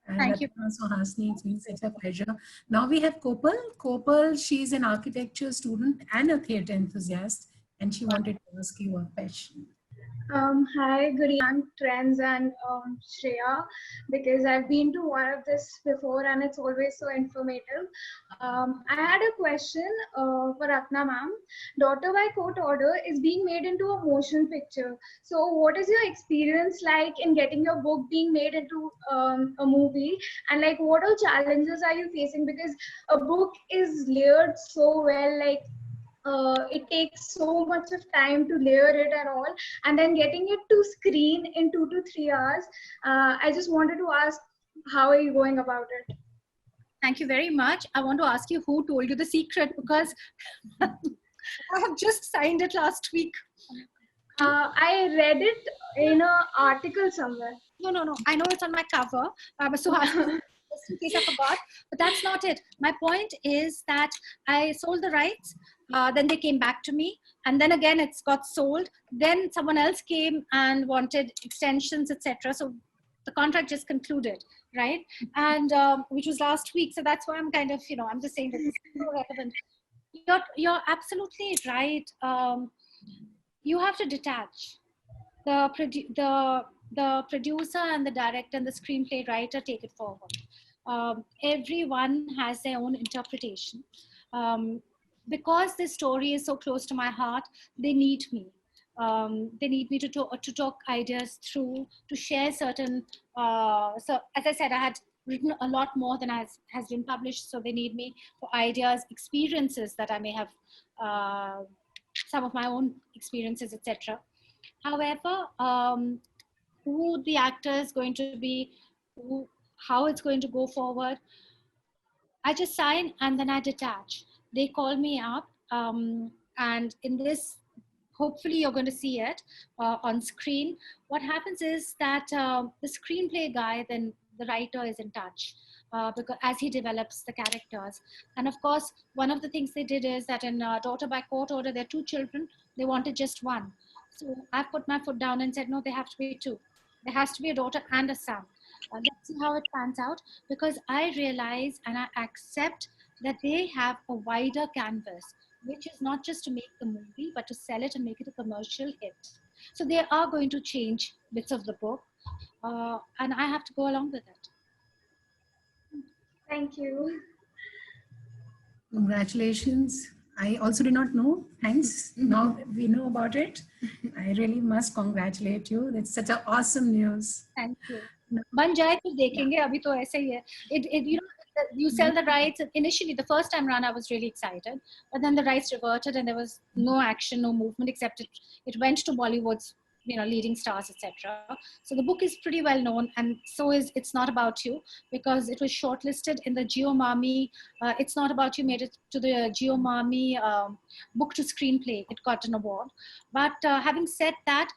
And Thank you. Suhasini, it's been such a pleasure. Now we have Kopal. Kopal, she's an architecture student and a theatre enthusiast, and she wanted to ask you a question. Hi, good evening, Trends and Shreya, because I've been to one of this before and it's always so informative. I had a question for Ratna ma'am. Daughter by Court Order is being made into a motion picture. So what is your experience like in getting your book being made into a movie? And like, what all challenges are you facing? Because a book is layered so well, like it takes so much of time to layer it and all, and then getting it to screen in 2 to 3 hours. I just wanted to ask, how are you going about it? Thank you very much. I want to ask you who told you the secret, because I have just signed it last week. I read it in an article somewhere. No. I know it's on my cover. So just in case I forgot, but that's not it. My point is that I sold the rights. Then they came back to me, and then again it's got sold. Then someone else came and wanted extensions, etc. So the contract just concluded, right? And which was last week. So that's why I'm kind of, I'm just saying that this is so relevant. You're absolutely right. You have to detach. The producer and the director and the screenplay writer take it forward. Everyone has their own interpretation. Because this story is so close to my heart, they need me. They need me to talk ideas through, to share certain. So as I said, I had written a lot more than has been published. So they need me for ideas, experiences that I may have, some of my own experiences, etc. However, who the actor is going to be, how it's going to go forward, I just sign and then I detach. They call me up, and in this, hopefully you're going to see it on screen. What happens is that the screenplay guy, then the writer is in touch because as he develops the characters. And of course, one of the things they did is that in Daughter by Court Order, there are 2 children. They wanted just 1. So I put my foot down and said, no, there have to be 2. There has to be a daughter and a son. Let's see how it pans out, because I realize and I accept that they have a wider canvas, which is not just to make the movie, but to sell it and make it a commercial hit. So they are going to change bits of the book, and I have to go along with it. Thank you. Congratulations. I also did not know. Thanks. Now we know about it. I really must congratulate you. That's such an awesome news. Thank you. बन जाए तो देखेंगे, अभी तो ऐसे ही है. You sell the rights. Initially, the first time around, I was really excited, but then the rights reverted and there was no action, no movement, except it went to Bollywood's leading stars, etc. So the book is pretty well known, and so is It's Not About You, because it was shortlisted in the Geomami. It's Not About You made it to the Geomami book to screenplay. It got an award. But having said that,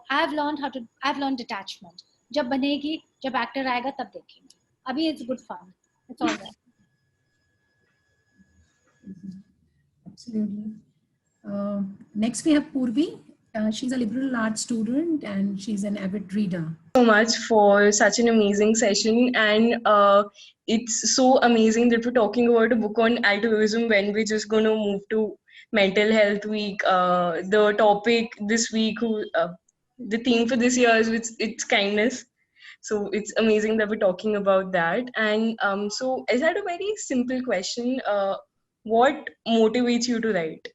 I've learned detachment. जब बनेगी, जब actor आएगा तब देखेंगे. अभी it's good fun. It's all right. Absolutely. Next we have Purvi. She's a liberal arts student and she's an avid reader. So much for such an amazing session, and it's so amazing that we're talking about a book on altruism when we're just going to move to mental health week. The topic this week, the theme for this year is it's kindness. So it's amazing that we're talking about that. And so I had a very simple question. What motivates you to write?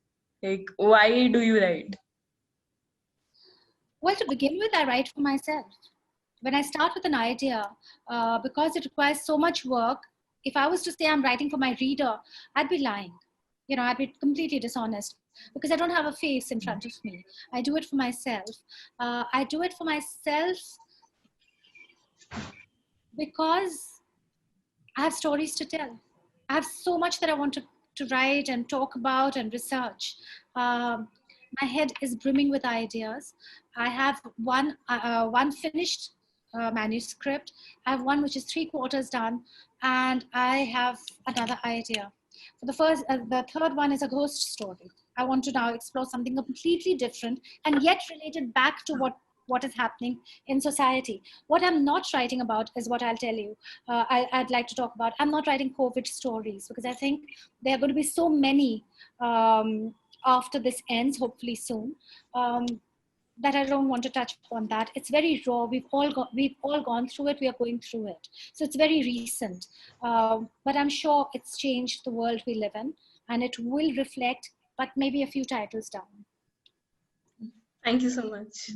Like, why do you write? Well, to begin with, I write for myself. When I start with an idea, because it requires so much work, if I was to say I'm writing for my reader, I'd be lying. I'd be completely dishonest, because I don't have a face in front of me. I do it for myself. I do it for myself because I have stories to tell. I have so much that I want to write and talk about and research. My head is brimming with ideas. I have one finished manuscript. I have one which is 3/4 done, and I have another idea. For the third one is a ghost story. I want to now explore something completely different and yet related back to what is happening in society. What I'm not writing about is what I'll tell you. I'd like to talk about. I'm not writing COVID stories, because I think there are going to be so many after this ends, hopefully soon, that I don't want to touch upon that. It's very raw. We've all gone through it. We are going through it. So it's very recent. But I'm sure it's changed the world we live in, and it will reflect, but maybe a few titles down. Thank you so much.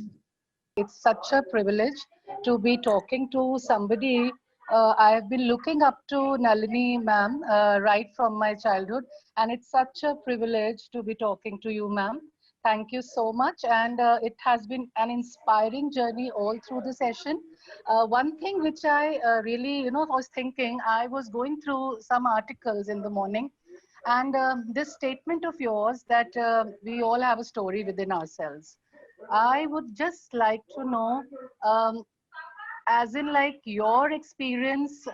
It's such a privilege to be talking to somebody. I've been looking up to Nalini ma'am right from my childhood, and it's such a privilege to be talking to you, ma'am. Thank you so much, and it has been an inspiring journey all through the session. One thing which I really, was thinking, I was going through some articles in the morning, and this statement of yours that we all have a story within ourselves. I would just like to know, as in like your experience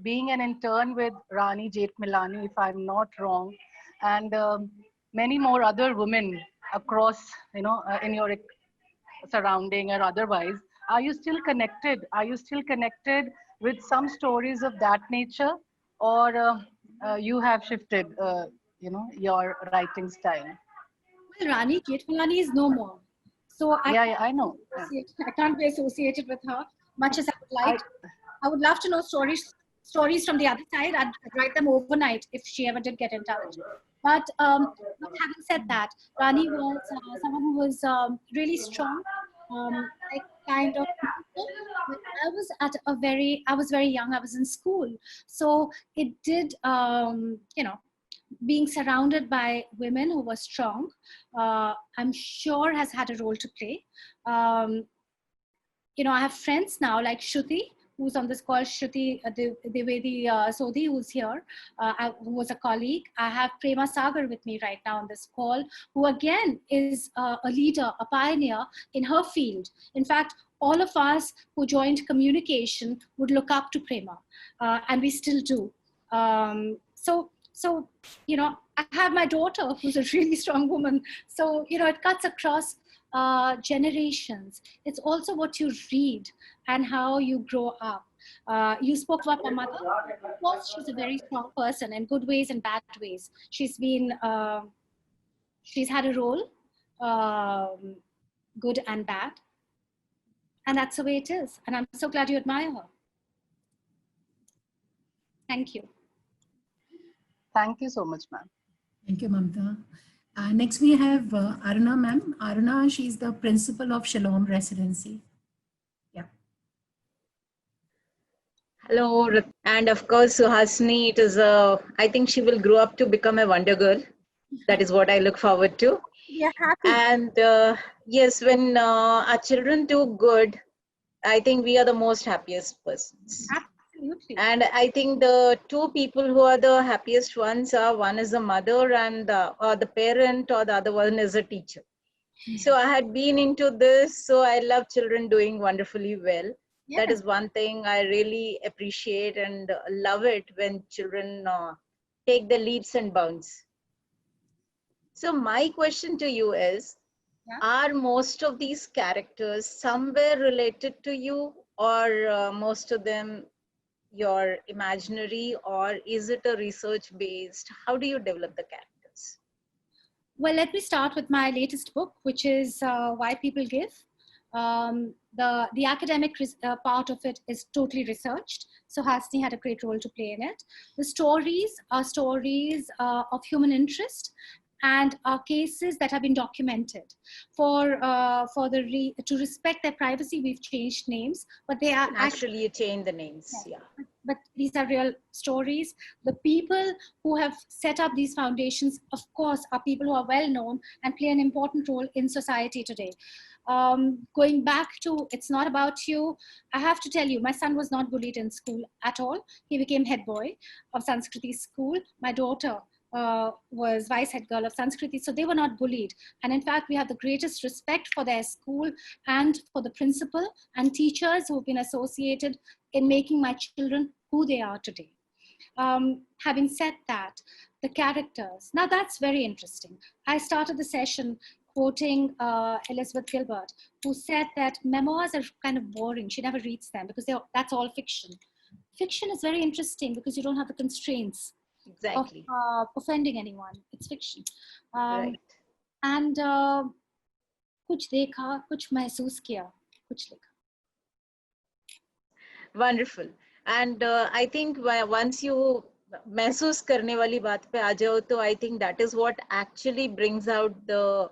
being an intern with Rani Jethmalani, if I'm not wrong, and many more other women across, in your surrounding or otherwise. Are you still connected? Are you still connected with some stories of that nature, or you have shifted, your writing style? Well, Rani Jethmalani is no more. So I know. I can't be associated with her much as I would like. I would love to know stories from the other side. I'd write them overnight if she ever did get in touch. But having said that, Rani was someone who was really strong. I was very young. I was in school, so it did. Being surrounded by women who were strong, I'm sure has had a role to play. I have friends now like Shruti, who's on this call, Shruti Devedi Sodhi, who's here, who was a colleague. I have Prema Sagar with me right now on this call, who again is a leader, a pioneer in her field. In fact, all of us who joined communication would look up to Prema, and we still do. So, I have my daughter who's a really strong woman. So, it cuts across generations. It's also what you read and how you grow up. You spoke about my mother. Of course, she's a very strong person in good ways and bad ways. She's had a role, good and bad. And that's the way it is. And I'm so glad you admire her. Thank you. Thank you so much, ma'am. Thank you, Mamta. Next, we have Aruna, ma'am. Aruna, she's the principal of Shalom Residency. Yeah. Hello, and of course, Suhasini. I think she will grow up to become a wonder girl. That is what I look forward to. We are happy. And yes, when our children do good, I think we are the most happiest persons. Absolutely. And I think the two people who are the happiest ones are, one is the mother and or the parent, or the other one is a teacher. So I had been into this, so I love children doing wonderfully well. Yeah. That is one thing I really appreciate and love it, when children take the leaps and bounds. So my question to you is, are most of these characters somewhere related to you, or most of them your imaginary, or is it a research based? How do you develop the characters? Well, let me start with my latest book, which is Why People Give. The academic part of it is totally researched. So Hasni had a great role to play in it. The stories are stories of human interest and are cases that have been documented. To respect their privacy, we've changed names, but they are actually, you change the names. Yeah. But these are real stories. The people who have set up these foundations, of course, are people who are well known and play an important role in society today. Going back to It's Not About You, I have to tell you, my son was not bullied in school at all. He became head boy of Sanskriti school. My daughter was vice head girl of Sanskriti, so they were not bullied. And in fact, we have the greatest respect for their school and for the principal and teachers who have been associated in making my children who they are today. Having said that, the characters, now that's very interesting. I started the session quoting Elizabeth Gilbert, who said that memoirs are kind of boring. She never reads them because that's all fiction. Fiction is very interesting because you don't have the constraints of offending anyone. It's fiction. Right. And कुछ देखा, कुछ महसूस किया, कुछ लिखा. Wonderful. And I think once you महसूस करने वाली बात पे आ जाओ, तो I think that is what actually brings out the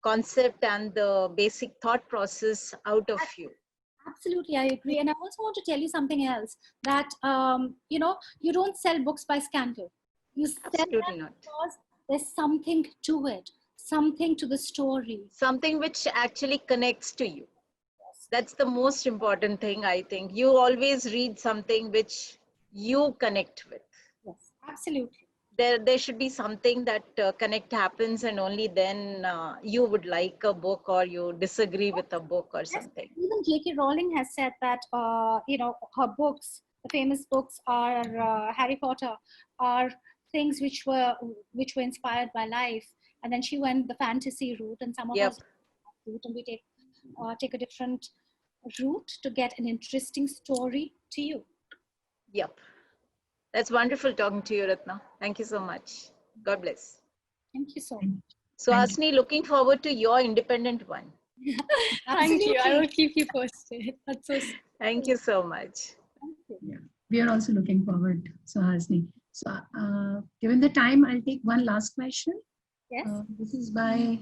concept and the basic thought process out of you. Absolutely, I agree. And I also want to tell you something else, that you don't sell books by scandal. You sell them because there's something to it, something to the story. Something which actually connects to you. That's the most important thing, I think. You always read something which you connect with. Yes, absolutely. There should be something that connect happens, and only then you would like a book, or you disagree with a book or something. Even J.K. Rowling has said that her books, the famous books, are Harry Potter, are things which were inspired by life, and then she went the fantasy route, and some of us route, and we take a different route to get an interesting story to you. Yep. That's wonderful talking to you, Ratna. Thank you so much. God bless. Thank you so much. So, Asni, looking forward to your independent one. Thank you. I will keep you posted. That's so sweet. Thank you so much. Yeah, we are also looking forward, Suhasini. So, given the time, I'll take one last question. Yes. This is by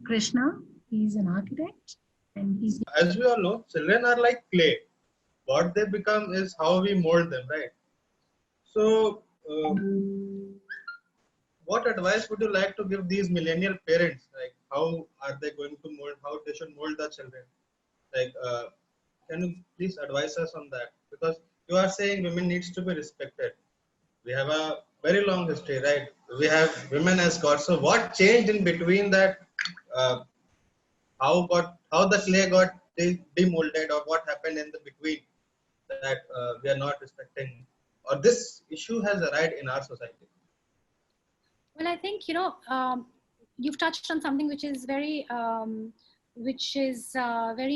Krishna. He's an architect, and he's. As we all know, children are like clay. What they become is how we mold them, right? So, what advice would you like to give these millennial parents? Like, how are they going to mold? How they should mold the children? Like, can you please advise us on that? Because you are saying women needs to be respected. We have a very long history, right? We have women as gods. So, what changed in between that? How the clay got demolded, or what happened in the between that we are not respecting, or this issue has arrived in our society? Well, I think you've touched on something which is very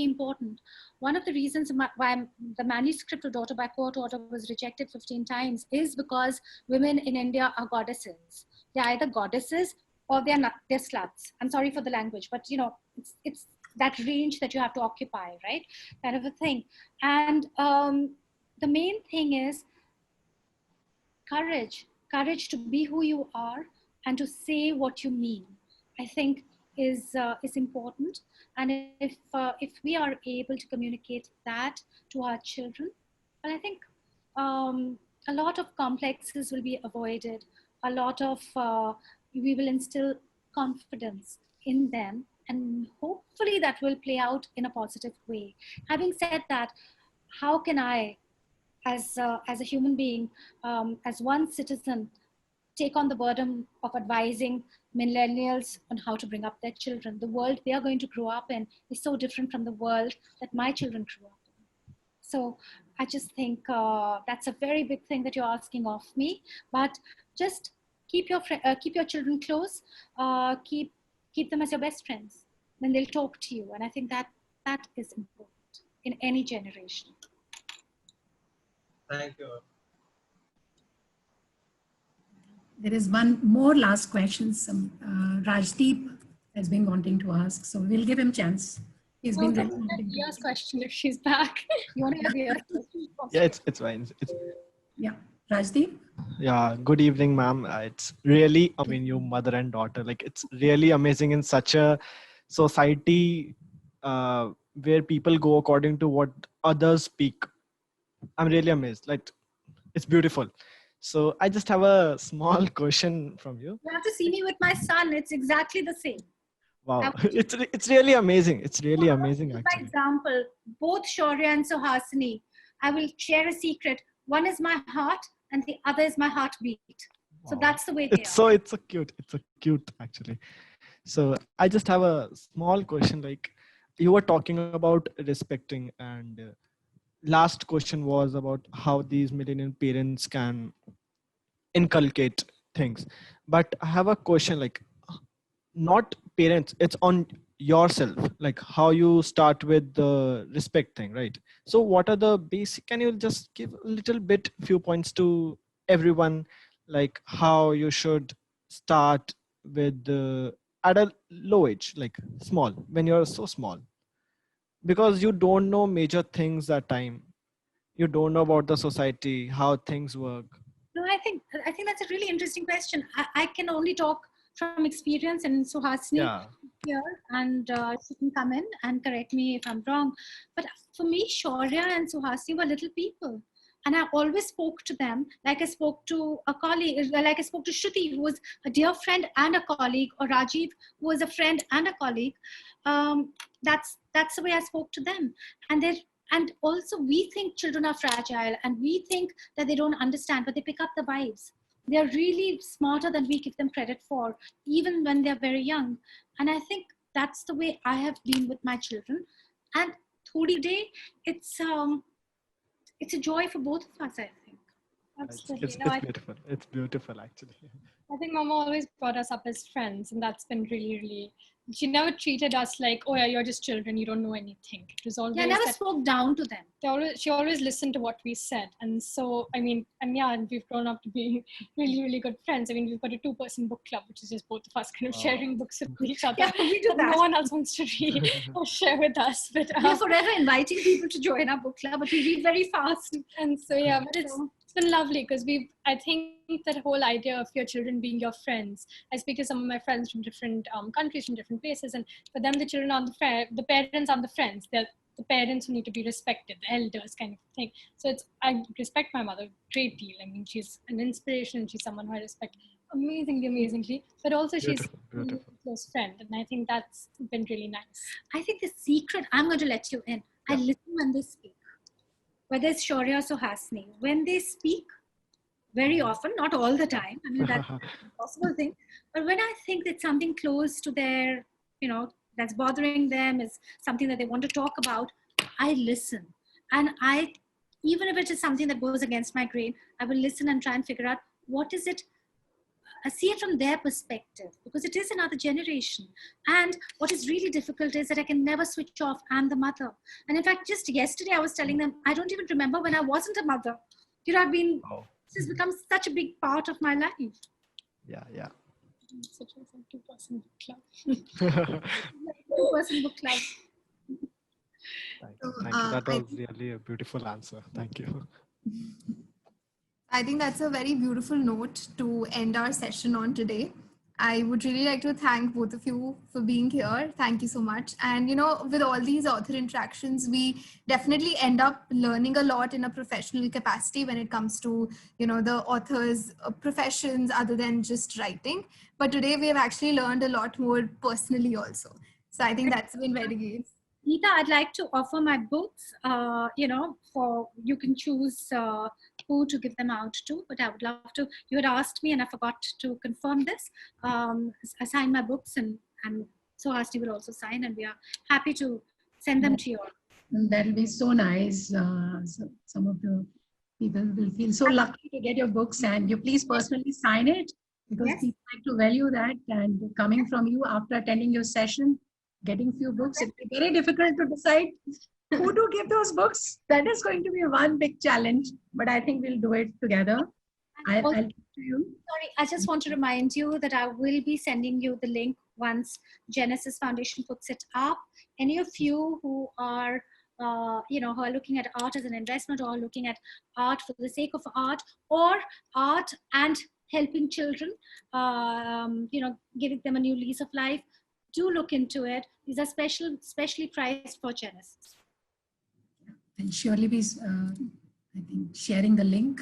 important. One of the reasons why the manuscript of Daughter by Court Order was rejected 15 times is because women in India are goddesses. They're either goddesses or they're sluts. I'm sorry for the language, but it's that range that you have to occupy, right? Kind of a thing. And the main thing is courage to be who you are and to say what you mean, I think is important. And if we are able to communicate that to our children, well, I think a lot of complexes will be avoided. A lot of we will instill confidence in them, and hopefully that will play out in a positive way. Having said that, how can I, as a human being, as one citizen, take on the burden of advising millennials on how to bring up their children? The world they are going to grow up in is so different from the world that my children grew up in. So I just think that's a very big thing that you're asking of me. But just keep your children close. Keep them as your best friends. Then they'll talk to you, and I think that is important in any generation. Thank you. There is one more last question. Rajdeep has been wanting to ask, so we'll give him chance. He's been really wanting to Viya's question if she's back. You want to have Viya's question? Yeah, it's fine. Yeah, Rajdeep. Yeah, good evening, ma'am. It's really, I mean, you mother and daughter, like it's really amazing in such a society where people go according to what others speak. I'm really amazed. Like it's beautiful. So I just have a small question from you. You have to see me with my son. It's exactly the same. Wow, it's really amazing. It's really amazing, For actually. example, both Shaurya and Suhasini, I will share a secret. One is my heart and the other is my heartbeat. So that's the way they are. It's so cute. It's so cute, actually. So I just have a small question. Like you were talking about respecting, and last question was about how these millennial parents can inculcate things. But I have a question, like not parents, it's on yourself, like how you start with the respect thing, right? So what are the basic, can you just give a little bit few points to everyone, like how you should start with at a low age, like small, when you're so small, because you don't know major things that time, you don't know about the society, how things work. No, I think that's a really interesting question. I can only talk from experience, and Suhasini here, and she can come in and correct me if I'm wrong. But for me, Shaurya and Suhasini were little people. And I always spoke to them like I spoke to a colleague, like I spoke to Shruti, who was a dear friend and a colleague, or Rajiv, who was a friend and a colleague. That's the way I spoke to them. And also we think children are fragile and we think that they don't understand, but they pick up the vibes. They're really smarter than we give them credit for, even when they're very young. And I think that's the way I have been with my children. And Thodi Day, it's a joy for both of us, I think. Absolutely. It's beautiful. It's beautiful, actually. I think Mama always brought us up as friends, and that's been really, really. She never treated us like, oh yeah, you're just children, you don't know anything. It was always. Yeah, I never spoke down to them. She always listened to what we said, and so I mean, and we've grown up to be really, really good friends. I mean, we've got a 2-person book club, which is just both of us kind of sharing books with each other. Yeah, we do that. No one else wants to read or share with us. But we're forever inviting people to join our book club, but we read very fast. And so yeah, but it's been lovely because I think that whole idea of your children being your friends. I speak to some of my friends from different countries, from different places, and for them, the children are the parents are the friends. They're the parents who need to be respected, the elders kind of thing. So I respect my mother a great deal. I mean, she's an inspiration. She's someone who I respect amazingly, but also she's a close friend, and I think that's been really nice. I think the secret, I'm going to let you in. I listen when they speak. Whether it's Shaurya or Suhasini, when they speak, very often, not all the time, I mean, that's an impossible thing, but when I think that something close to their, that's bothering them, is something that they want to talk about, I listen. And even if it is something that goes against my grain, I will listen and try and figure out what is it, see it from their perspective, because it is another generation. And what is really difficult is that I can never switch off. I'm the mother. And in fact, just yesterday I was telling them, I don't even remember when I wasn't a mother. This has become such a big part of my life. Yeah. Such a 2-person book club. 2-person book club. Thank you. That was really a beautiful answer. Thank you. I think that's a very beautiful note to end our session on today. I would really like to thank both of you for being here. Thank you so much. And with all these author interactions, we definitely end up learning a lot in a professional capacity when it comes to, the author's professions other than just writing. But today we have actually learned a lot more personally also. So I think that's been very good. Neeta, I'd like to offer my books, for you can choose who to give them out to, but I would love to, you had asked me and I forgot to confirm this, assign my books and Suhasini will also sign, and we are happy to send them to you all. That'll be so nice. Some of the people will feel so lucky to get your books, and you please personally sign it, because people like to value that. And coming from you after attending your session, getting few books, it'll be very difficult to decide who to give those books. That is going to be one big challenge, but I think we'll do it together. I'll talk to you. Sorry, I just want to remind you that I will be sending you the link once Genesis Foundation puts it up. Any of you who are who are looking at art as an investment, or looking at art for the sake of art, or art and helping children, giving them a new lease of life, do look into it. These are specially priced for Genesis. And surely be, I think, sharing the link.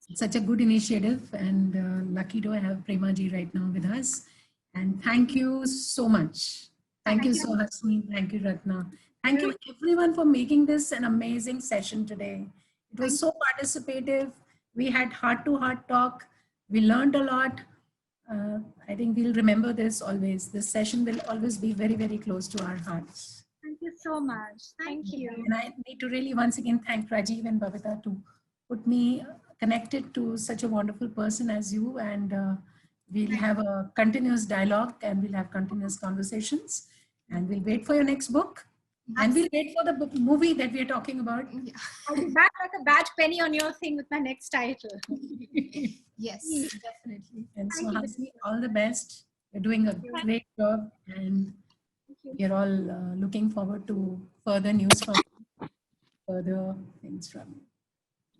It's such a good initiative, and lucky to have Premaji right now with us. And thank you so much. Thank you, Suhasini. Thank you, Ratna. Thank you everyone for making this an amazing session today. It was so participative. We had heart-to-heart talk. We learned a lot. I think we'll remember this always. This session will always be very, very close to our hearts. Thank you so much. Thank you. And I need to really once again thank Rajiv and Babita to put me connected to such a wonderful person as you. And we'll have a continuous dialogue, and we'll have continuous conversations. And we'll wait for your next book. And we'll wait for the movie that we are talking about. I'll be back like a bad penny on your thing with my next title. Yes, definitely. And Suhasini, all the best. You're doing a great job, and we're all looking forward to further news from you, further things from you.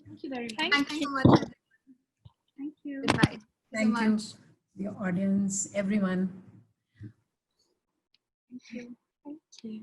Thank you very much. Thank you so much. Thank you. Goodbye. Thank you, your audience, everyone. Thank you. Thank you.